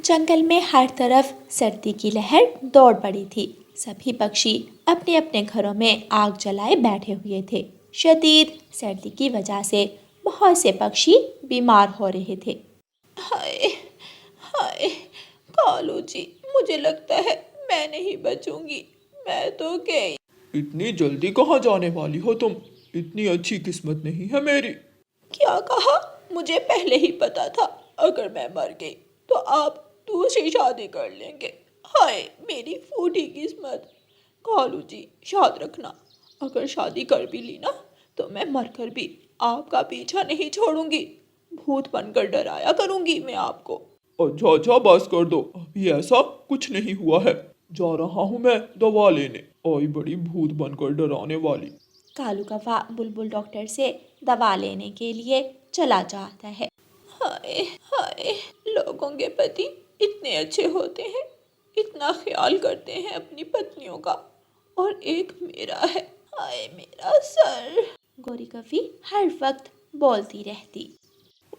जंगल में हर तरफ सर्दी की लहर दौड़ पड़ी थी। सभी पक्षी अपने अपने घरों में आग जलाए बैठे हुए थे। शदीद सर्दी की वजह से बहुत से पक्षी बीमार हो रहे थे। हाय हाय, कालू जी, मुझे लगता है मैं नहीं बचूंगी, मैं तो गई। इतनी जल्दी कहाँ जाने वाली हो तुम? इतनी अच्छी किस्मत नहीं है मेरी। क्या कहा? मुझे पहले ही पता था अगर मैं मर गई तो आप दूसरी शादी कर लेंगे। हाय मेरी फूटी किस्मत। कालू जी, याद रखना, अगर शादी कर भी ली ना तो मैं मरकर भी आपका पीछा नहीं छोड़ूंगी। भूत बनकर डराया करूंगी मैं आपको। अच्छा अच्छा, बस कर दो, अभी ऐसा कुछ नहीं हुआ है। जा रहा हूँ मैं दवा लेने। आई बड़ी भूत बनकर डराने वाली। कालू कौवा बुलबुल डॉक्टर से दवा लेने के लिए चला जाता है। हाय हाय, लोगों के पति इतने अच्छे होते हैं, इतना ख्याल करते हैं अपनी पत्नियों का, और एक मेरा है। हाय मेरा सर। गौरी कवि हर वक्त बोलती रहती।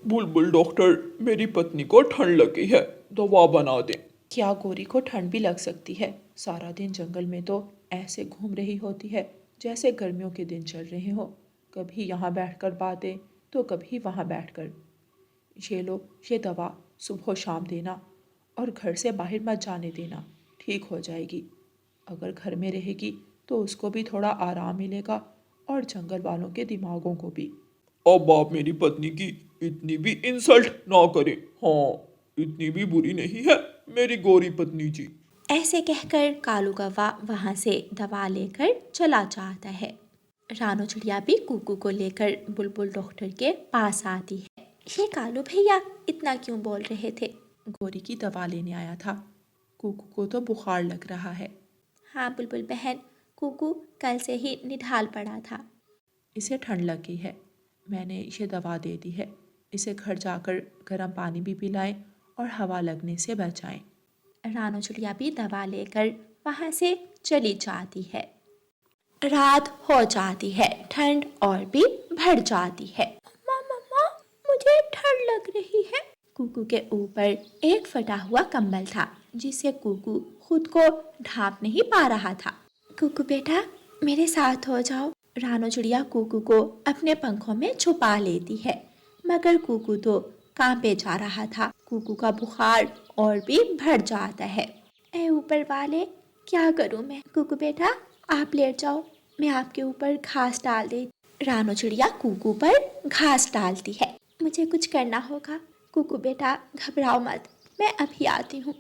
बुलबुल डॉक्टर, मेरी पत्नी को ठंड लगी है, दवा बना दें। क्या गौरी को ठंड भी लग सकती है? सारा दिन जंगल में तो ऐसे घूम रही होती है जैसे गर्मियों के दिन चल रहे हो। कभी यहाँ बैठकर बातें तो कभी वहाँ बैठकर। ये लो, ये दवा सुबह शाम देना और घर से बाहर मत जाने देना, ठीक हो जाएगी। अगर घर में रहेगी तो उसको भी थोड़ा आराम मिलेगा और जंगल वालों के दिमागों को भी। अब आप मेरी पत्नी की इतनी भी इंसल्ट ना करें। हाँ, इतनी भी बुरी नहीं है मेरी गोरी पत्नी जी। ऐसे कहकर कालू कौवा वहाँ से दवा लेकर चला जाता है। रानो चिड़िया भी कुकू को लेकर बुलबुल डॉक्टर के पास आती है। ये कालू भैया इतना क्यों बोल रहे थे? गौरी की दवा लेने आया था। कुकू को तो बुखार लग रहा है। हाँ बुलबुल बहन, कुकू कल से ही निढाल पड़ा था। इसे ठंड लगी है, मैंने इसे दवा दे दी है। इसे घर जाकर गर्म पानी भी पिलाएं और हवा लगने से बचाएं। रानो चिड़िया भी दवा लेकर वहाँ से चली जाती है। रात हो जाती है, ठंड और भी बढ़ जाती है। मम्मा, मुझे ठंड लग रही है। कुकू के ऊपर एक फटा हुआ कंबल था जिससे कुकू खुद को ढांप नहीं पा रहा था। कुकू बेटा, मेरे साथ हो जाओ। रानो चिड़िया कुकू को अपने पंखों में छुपा लेती है, मगर कुकू तो कांपे जा रहा था। कुकू का बुखार और भी बढ़ जाता है। ऐ ऊपर वाले, क्या करूं मैं? कुकू बेटा, आप लेट जाओ, मैं आपके ऊपर घास डाल दे। रानो चिड़िया कुकू पर घास डालती है। मुझे कुछ करना होगा। कुकू बेटा घबराओ मत, मैं अभी आती हूँ।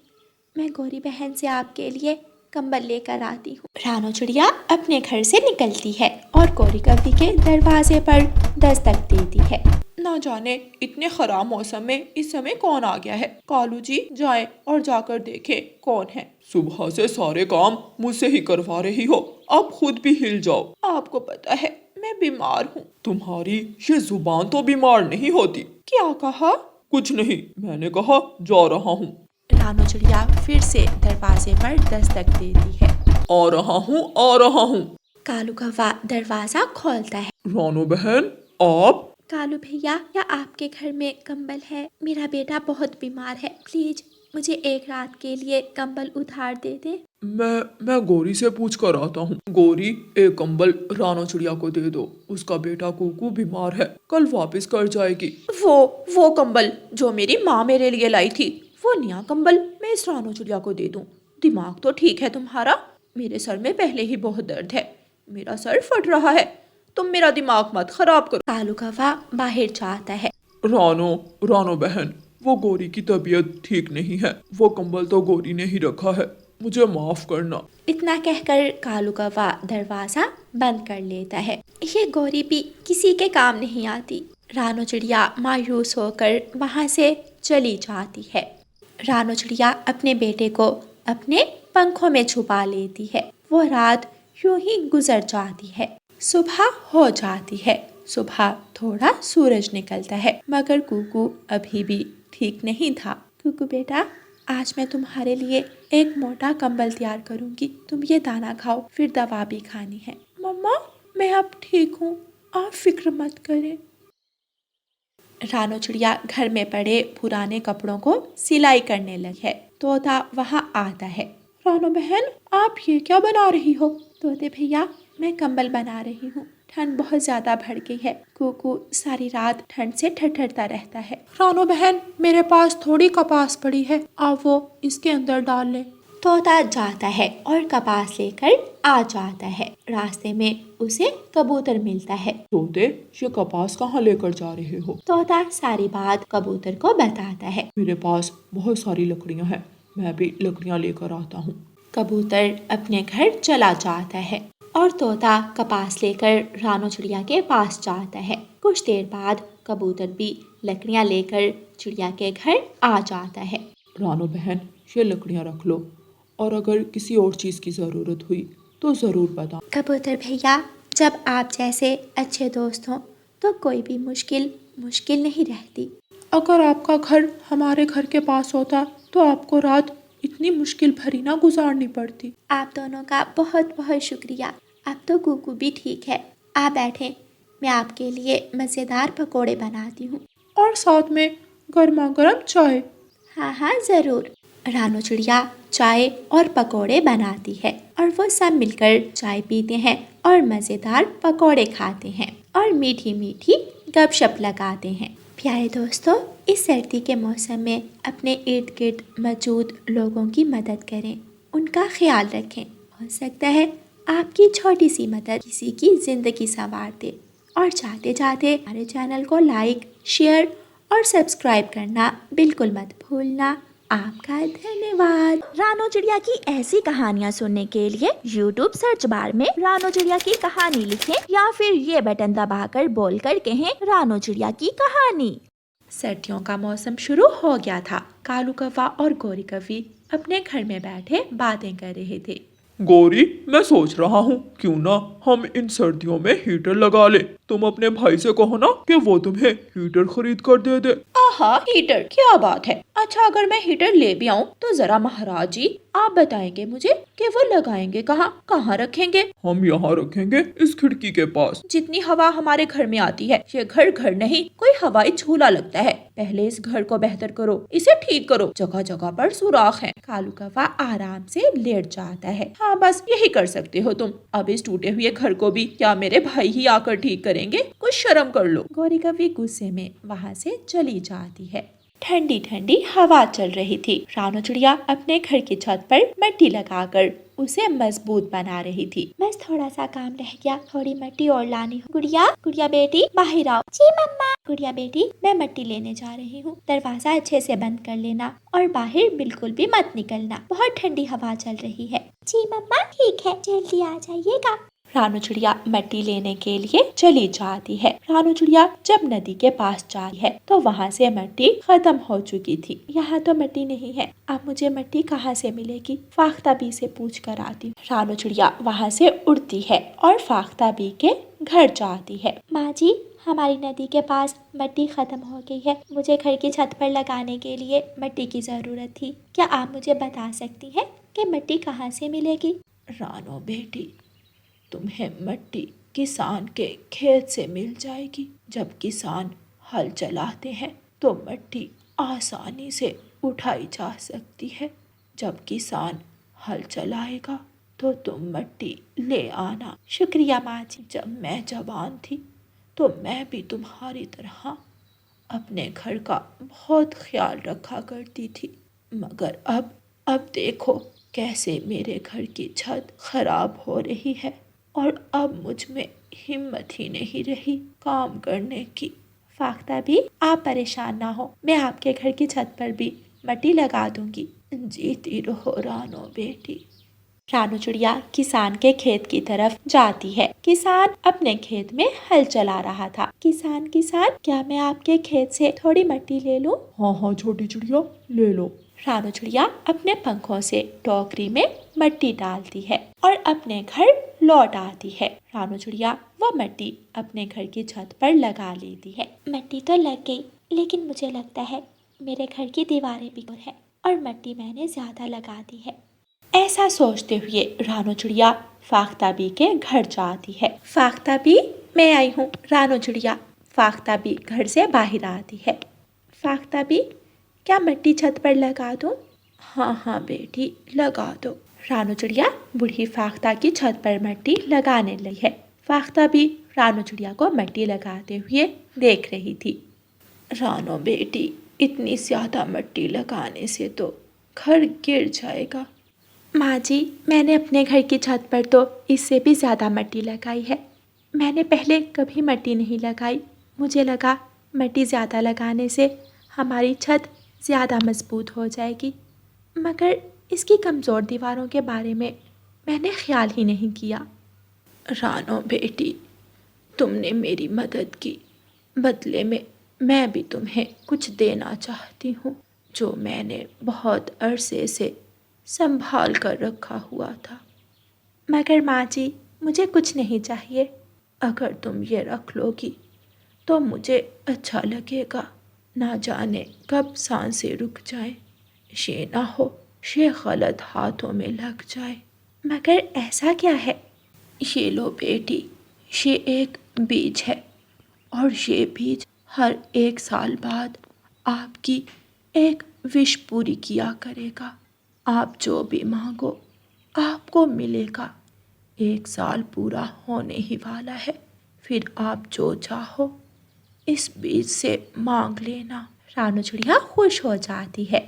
मैं गौरी बहन से आपके लिए कंबल लेकर आती हूँ। रानो चिड़िया अपने घर से निकलती है और गौरी कवि के दरवाजे पर दस्तक देती है। ना जाने इतने खराब मौसम में इस समय कौन आ गया है। कालू जी, जाएं और जाकर देखें कौन है। सुबह से सारे काम मुझसे ही करवा रही हो, अब खुद भी हिल जाओ। आपको पता है मैं बीमार हूँ। तुम्हारी ये जुबान तो बीमार नहीं होती। क्या कहा? कुछ नहीं, मैंने कहा जा रहा हूँ। रानो चिड़िया फिर से दरवाजे पर दस्तक देती है। आ रहा हूँ, आ रहा हूँ। कालू कौवा दरवाजा खोलता है। रानो बहन, आप? कालू भैया, क्या आपके घर में कंबल है? मेरा बेटा बहुत बीमार है, प्लीज मुझे एक रात के लिए कंबल उधार दे दे। मैं गौरी से पूछ कर आता हूँ। गौरी, एक कंबल रानो चिड़िया को दे दो, उसका बेटा कुकू बीमार है, कल वापस कर जाएगी। वो कंबल जो मेरी माँ मेरे लिए लाई थी, वो नया कंबल मैं इस रानो चिड़िया को दे दूं? दिमाग तो ठीक है तुम्हारा? मेरे सर में पहले ही बहुत दर्द है, मेरा सर फट रहा है, तुम मेरा दिमाग मत खराब करो। कालू कौवा बाहर जाता है। रानो बहन, वो गौरी की तबीयत ठीक नहीं है, वो कंबल तो गौरी ने ही रखा है, मुझे माफ करना। इतना कहकर कालू कौवा दरवाजा बंद कर लेता है। ये गौरी भी किसी के काम नहीं आती। रानो चिड़िया मायूस होकर वहाँ से चली जाती है। रानो चिड़िया अपने बेटे को अपने पंखों में छुपा लेती है। वो रात यूं ही गुजर जाती है। सुबह हो जाती है। सुबह थोड़ा सूरज निकलता है, मगर कुकू अभी भी ठीक नहीं था। कुकू बेटा, आज मैं तुम्हारे लिए एक मोटा कंबल तैयार करूंगी, तुम ये दाना खाओ, फिर दवा भी खानी है। मम्मा, मैं अब ठीक हूँ, आप फिक्र मत करें। रानो चिड़िया घर में पड़े पुराने कपड़ों को सिलाई करने लगी है। तोता वहाँ आता है। रानो बहन, आप ये क्या बना रही हो? तोते भैया, मैं कंबल बना रही हूँ। ठंड बहुत ज्यादा बढ़ गई है। कुकू सारी रात ठंड से ठठरता रहता है। रानो बहन, मेरे पास थोड़ी कपास पड़ी है, आप वो इसके अंदर डाल ले। तोता जाता है और कपास लेकर आ जाता है। रास्ते में उसे कबूतर मिलता है। तोते, ये कपास कहाँ लेकर जा रहे हो? तोता सारी बात कबूतर को बताता है। मेरे पास बहुत सारी लकड़ियाँ हैं, मैं भी लकड़ियाँ लेकर आता हूँ। कबूतर अपने घर चला जाता है और तोता कपास लेकर रानो चिड़िया के पास जाता है। कुछ देर बाद कबूतर भी लकड़ियाँ लेकर चिड़िया के घर आ जाता है। रानो बहन, ये लकड़ियाँ रख लो, और अगर किसी और चीज़ की ज़रूरत हुई तो ज़रूर बता। कबूतर भैया, जब आप जैसे अच्छे दोस्त हों तो कोई भी मुश्किल नहीं रहती। अगर आपका घर हमारे घर के पास होता तो आपको रात इतनी मुश्किल भरी ना गुजारनी पड़ती। आप दोनों का बहुत बहुत शुक्रिया। अब तो कुकू भी ठीक है। आप बैठें, मैं आपके लिए मज़ेदार पकोड़े बनाती हूँ। और साथ में गर्मा गर्म चाय। हाँ हाँ ज़रूर। रानो चिड़िया चाय और पकोड़े बनाती है और वो सब मिलकर चाय पीते हैं और मज़ेदार पकोड़े खाते हैं और मीठी मीठी गपशप लगाते हैं। प्यारे दोस्तों, इस सर्दी के मौसम में अपने इर्द गिर्द मौजूद लोगों की मदद करें, उनका ख्याल रखें। हो सकता है आपकी छोटी सी मदद किसी की ज़िंदगी संवार दे। और जाते जाते हमारे चैनल को लाइक, शेयर और सब्सक्राइब करना बिल्कुल मत भूलना। आपका धन्यवाद। रानो चिड़िया की ऐसी कहानियाँ सुनने के लिए YouTube सर्च बार में रानो चिड़िया की कहानी लिखें या फिर ये बटन दबाकर बोलकर कहें रानो चिड़िया की कहानी। सर्दियों का मौसम शुरू हो गया था। कालू कौवा और गोरी कौवी अपने घर में बैठे बातें कर रहे थे। गौरी, मैं सोच रहा हूँ क्यों ना हम इन सर्दियों में हीटर लगा ले। तुम अपने भाई से कहो ना कि वो तुम्हें हीटर खरीद कर दे दे। आहा, हीटर, क्या बात है। अच्छा, अगर मैं हीटर ले भी आऊँ तो जरा महाराज जी आप बताएंगे मुझे कि वो लगाएंगे कहाँ रखेंगे? हम यहाँ रखेंगे, इस खिड़की के पास। जितनी हवा हमारे घर में आती है, ये घर नहीं कोई हवाई झूला लगता है। पहले इस घर को बेहतर करो, इसे ठीक करो, जगह जगह पर सुराख हैं। कालू कौवा आराम से लेट जाता है। हाँ, बस यही कर सकते हो तुम। अब इस टूटे हुए घर को भी क्या मेरे भाई ही आकर ठीक करेंगे? कुछ शर्म कर लो। गोरी कौवी गुस्से में वहाँ से चली जाती है। ठंडी ठंडी हवा चल रही थी। रानो चिड़िया अपने घर की छत पर मिट्टी लगाकर उसे मजबूत बना रही थी। बस थोड़ा सा काम रह गया, थोड़ी मिट्टी और लानी हो। गुड़िया बेटी, बाहर आओ। जी मम्मा। गुड़िया बेटी, मैं मिट्टी लेने जा रही हूँ, दरवाजा अच्छे से बंद कर लेना और बाहर बिल्कुल भी मत निकलना, बहुत ठंडी हवा चल रही है। जी मम्मा, ठीक है, जल्दी आ जाइएगा। रानो चिड़िया मिट्टी लेने के लिए चली जाती है। रानो चिड़िया जब नदी के पास जाती है तो वहाँ से मिट्टी खत्म हो चुकी थी। यहाँ तो मिट्टी नहीं है, अब मुझे मिट्टी कहाँ से मिलेगी? फाख्ता बी से पूछ कर आती हूँ। रानो चिड़िया वहाँ से उड़ती है और फाख्ता बी के घर जाती है। माँ जी, हमारी नदी के पास मिट्टी खत्म हो गई है, मुझे घर की छत पर लगाने के लिए मिट्टी की जरूरत थी। क्या आप मुझे बता सकती हैं कि मिट्टी कहाँ से मिलेगी? रानो बेटी, तुम्हें मिट्टी किसान के खेत से मिल जाएगी। जब किसान हल चलाते हैं तो मिट्टी आसानी से उठाई जा सकती है। जब किसान हल चलाएगा तो तुम मिट्टी ले आना। शुक्रिया माँ जी। जब मैं जवान थी तो मैं भी तुम्हारी तरह अपने घर का बहुत ख्याल रखा करती थी, मगर अब देखो कैसे मेरे घर की छत खराब हो रही है और अब मुझ में हिम्मत ही नहीं रही काम करने की। फाख्ता भी, आप परेशान ना हो, मैं आपके घर की छत पर भी मिट्टी लगा दूंगी। जीती रहो रानो बेटी। रानो चिड़िया किसान के खेत की तरफ जाती है। किसान अपने खेत में हल चला रहा था। किसान, क्या मैं आपके खेत से थोड़ी मिट्टी ले लूं? हाँ, छोटी चिड़िया, ले लो। रानो चिड़िया अपने पंखों से टोकरी में मिट्टी डालती है और अपने घर लौट आती है। रानो चिड़िया वो मिट्टी अपने घर की छत पर लगा लेती है। मिट्टी तो लग गई, लेकिन मुझे लगता है मेरे घर की दीवारें भी है और मिट्टी मैंने ज्यादा लगा दी है। ऐसा सोचते हुए रानो चिड़िया फाख्ता बी के घर जाती है। फाख्ता बी, मैं आई हूँ। रानो चिड़िया फाख्ता भी घर से बाहर आती है। फाख्ता भी, क्या मिट्टी छत पर लगा दूं? हाँ हाँ बेटी, लगा दो। रानू चिड़िया बूढ़ी फाख्ता की छत पर मिट्टी लगाने लगी है। फाख्ता भी रानू चिड़िया को मिट्टी लगाते हुए देख रही थी। रानू बेटी, इतनी ज़्यादा मिट्टी लगाने से तो घर गिर जाएगा। माँ जी, मैंने अपने घर की छत पर तो इससे भी ज़्यादा मिट्टी लगाई है। मैंने पहले कभी मिट्टी नहीं लगाई। मुझे लगा मिट्टी ज़्यादा लगाने से हमारी छत ज़्यादा मजबूत हो जाएगी, मगर इसकी कमज़ोर दीवारों के बारे में मैंने ख्याल ही नहीं किया। रानो बेटी, तुमने मेरी मदद की, बदले में मैं भी तुम्हें कुछ देना चाहती हूँ, जो मैंने बहुत अरसे से संभाल कर रखा हुआ था। मगर माँ जी, मुझे कुछ नहीं चाहिए। अगर तुम ये रख लोगी तो मुझे अच्छा लगेगा। ना जाने कब सांसें रुक जाए, ये ना हो ये गलत हाथों में लग जाए। मगर ऐसा क्या है? ये लो बेटी, ये एक बीज है और ये बीज हर 1 साल बाद आपकी एक विश पूरी किया करेगा। आप जो भी मांगो आपको मिलेगा। 1 साल पूरा होने ही वाला है, फिर आप जो चाहो इस बीज से मांग लेना। रानू चिड़िया खुश हो जाती है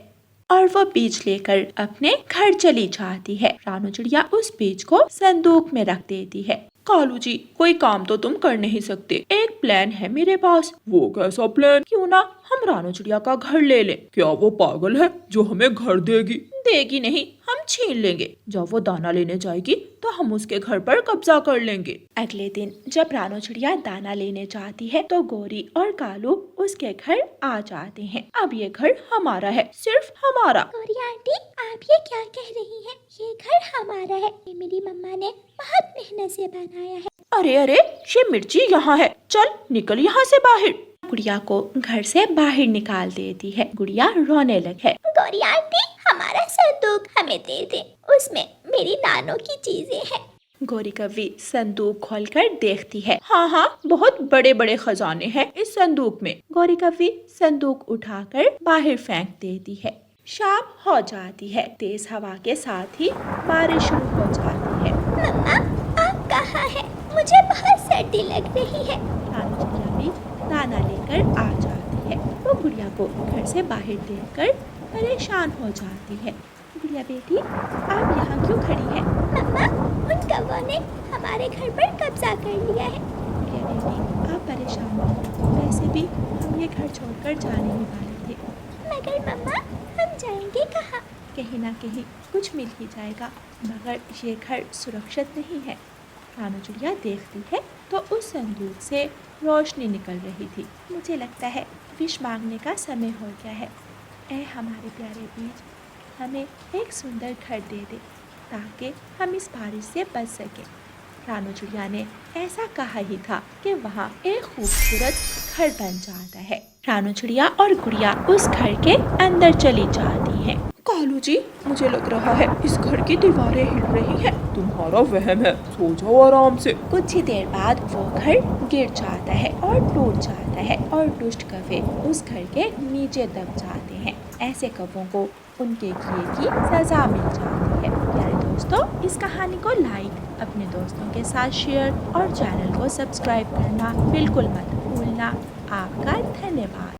और वो बीज लेकर अपने घर चली जाती है। रानू चिड़िया उस बीज को संदूक में रख देती है। कालू जी, कोई काम तो तुम कर नहीं सकते, एक प्लान है मेरे पास। वो कैसा प्लान? क्यों ना हम रानू चिड़िया का घर ले लें। क्या वो पागल है जो हमें घर देगी? देगी नहीं, हम छीन लेंगे। जब वो दाना लेने जाएगी तो हम उसके घर पर कब्जा कर लेंगे। अगले दिन जब रानू चिड़िया दाना लेने जाती है तो गोरी और कालू उसके घर आ जाते हैं। अब ये घर हमारा है, सिर्फ हमारा। गौरी आंटी, आप ये क्या कह रही हैं? ये घर हमारा है, ये मेरी मम्मा ने बहुत मेहनत से बनाया है। अरे अरे, ये मिर्ची यहाँ है, चल निकल यहाँ से बाहर। गुड़िया को घर से बाहर निकाल देती है। गुड़िया रोने लगे। गौरी आंटी, हमारा संदूक हमें दे दे, उसमें मेरी नानों की चीजें हैं। गौरी कव्वी संदूक खोलकर देखती है। हाँ हाँ, बहुत बड़े बड़े खजाने हैं इस संदूक में। गौरी कव्वी संदूक उठाकर बाहर फेंक देती है। शाम हो जाती है। तेज हवा के साथ ही बारिश शुरू हो जाती है। मम्मा, आप कहाँ हैं? मुझे बहुत सर्दी लग रही है। रानू चिड़िया भी दाना लेकर आ जाती है। वो गुड़िया को घर से बाहर देखकर परेशान हो जाती है। गुड़िया बेटी, आप यहाँ क्यों खड़ी हैं? मम्मा, उन कौवों ने हमारे घर पर कब्जा कर लिया है। गुड़िया बेटी, आप परेशान मत हो। वैसे भी हम ये घर छोड़कर जाने ही वाले थे। मगर मम्मा, हम जाएंगे कहाँ? कहीं ना कहीं कुछ मिल ही जाएगा, मगर ये घर सुरक्षित नहीं है। रानू चिड़िया देखती है तो उस संदूक से रोशनी निकल रही थी। मुझे लगता है विश मांगने का समय हो गया है। ऐ हमारे प्यारे बीज, हमें एक सुंदर घर दे दे ताकि हम इस बारिश से बच सकें। रानू चिड़िया ने ऐसा कहा ही था कि वहाँ एक खूबसूरत घर बन जाता है। रानू चिड़िया और गुड़िया उस घर के अंदर चली जाती हैं। कालू जी, मुझे लग रहा है इस घर की दीवारें हिल रही हैं। तुम्हारा वहम है, सो जाओ आराम से। कुछ ही देर बाद वो घर गिर जाता है और टूट जाता है और दुष्ट कौवे उस घर के नीचे दब जाते हैं। ऐसे कौवों को उनके किए की सजा मिल जाती है। प्यारे दोस्तों, इस कहानी को लाइक, अपने दोस्तों के साथ शेयर और चैनल को सब्सक्राइब करना बिल्कुल मत भूलना। आपका धन्यवाद।